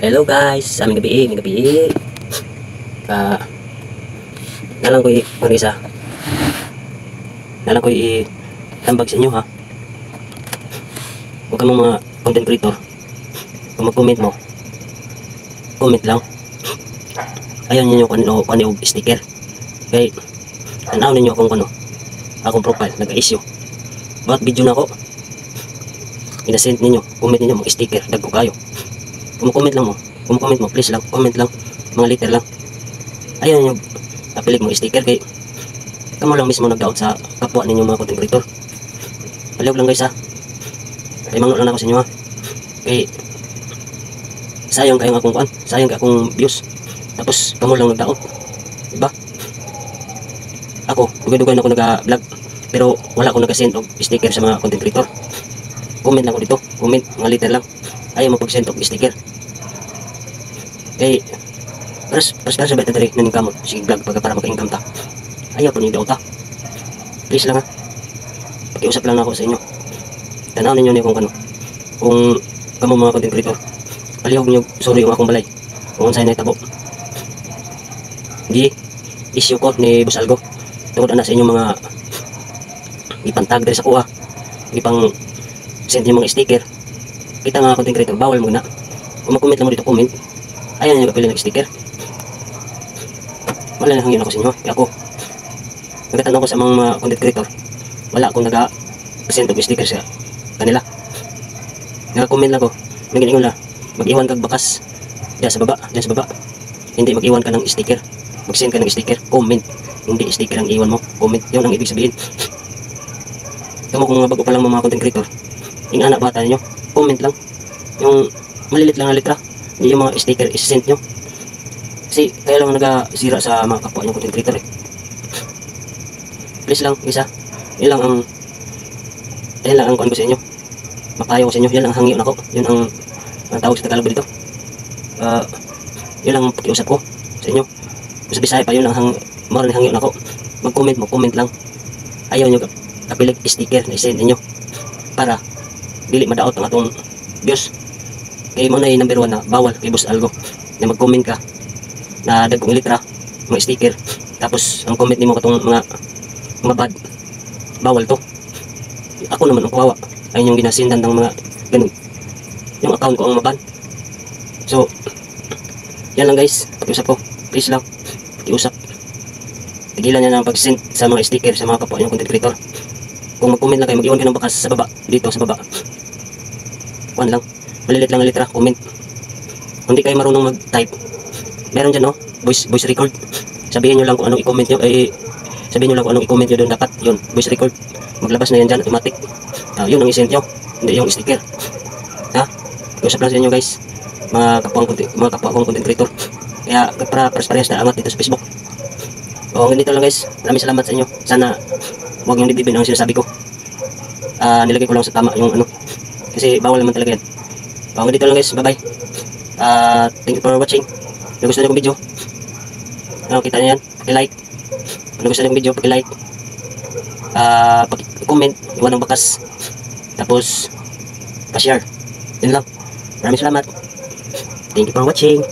Hello guys, sa aming gabi. Nalang ko mag-isa. Nalang ko tambag sa inyo ha. Huwag ka mga content creator. Kung mag-comment mo, comment lang. Ayaw ninyo kung ano sticker. Kaya, tanaw ninyo akong profile, nag-issue. Bakit video na ako? Inasend ninyo, comment ninyo, mag-sticker, dagko kayo. Kung comment mo, please lang, comment lang, mga liter lang. Ayaw nyo, kapilig mga sticker, kay kamo lang mismo nagdaot sa kapwa ninyo mga content creator. Palihog lang guys ha. Kay mangno lang ako sa inyo ha. Kay sayang kayong akong kuan, sayang ka akong views. Tapos kamo lang nagdaot. Diba? Ako, dugay-dugay na ako nag-vlog, pero wala akong nag-send og sticker sa mga content creator. Comment lang ako dito, comment, mga liter lang. Ayaw mag-send og sticker. Kay para sa beta diri naning kamot sige vlog para maka-income ta. Ayaw po ni daw ta. Please lang ha. Pakiusap lang ako sa inyo. Tanaw ninyo ni kung kamo mga content creator. Palihog niyo sorry yung akong balay. Kung unsay nahitabo. Di issue ko ni Boss Algo. Tungod ana sa inyong mga ipantag diri sa kuha. Ipang send yung mga sticker. Kita nga content creator bawal muna. Kung mag-comment lang mo dito comment. Ayaw nyo kapili ng sticker. Wala na hangin ako sa inyo. Kaya ako, nagtatanong ko sa mga content creator, wala akong nag-send of sticker sa kanila. Nag-comment lang ko, nag-iingon lang, mag-iwan kag bakas diyan sa baba. Hindi mag-iwan ka ng sticker. Mag-send ka ng sticker, comment. Hindi sticker ang iwan mo, comment. Yun ang ibig sabihin. Kamu kung mga bago pa lang mga content creator, yung anak bata ninyo, comment lang. Yung malilit lang na letra. Hindi yung mga sticker isend nyo. Kasi kaya lang nagasira sa mga kapwa nyo content creator eh. Please lang, isa. Yan lang ang kuhan ko sa inyo. Makayo ko sa inyo. Yan lang ang hangyo na ko. Yun ang tawag sa Tagalog dito. Yun lang ang pakiusap ko sa inyo. Sa Bisaya pa yun lang marang hangyo na ko. Mag-comment mo, comment lang. Ayaw nyo kapilig sticker na isend ninyo. Para dili madaot ang atong views. Kaya mo na yung number 1 na bawal kay Boss Algo na mag-comment ka na dagkong litra, mga sticker, tapos ang comment nimo katong mga bad, bawal to. Ako naman ang kawawa, ayun yung ginasindan ng mga ganun, yung account ko ang maban. So yan lang guys, pakiusap ko, please lang, pakiusap, tigilan niya ng pag-send sa mga sticker sa mga kapwa yung content creator. Kung mag-comment lang kayo, mag-iwan kayo ng bakas sa baba, dito sa baba, kuan lang, malilit lang ang litra, comment. Kung di kayo marunong mag-type, meron dyan no, voice record. Sabihin nyo lang kung anong i-comment nyo, sabihin nyo lang kung anong i-comment nyo doon dapat, yun, voice record. Maglabas na yan dyan, automatic. Yun ang i-send nyo, hindi yung sticker. Ha? Usap lang sa inyo guys, mga kapwa kong content creator. Kaya para parehas na angat dito sa Facebook. O ganito lang guys, maraming salamat sa inyo. Sana huwag yung dibdibin ang sinasabi ko. Nilagay ko lang sa tama yung ano, kasi bawal naman talaga yan. O ganito lang guys, bye bye. Thank you for watching. Kung gusto niyo ng video, kita niyo yan, paki-like. Kung gusto niyo ng video, paki-like, paki-comment, iwan ng bakas, tapos pa-share. Yun lang. Maraming salamat. Thank you for watching.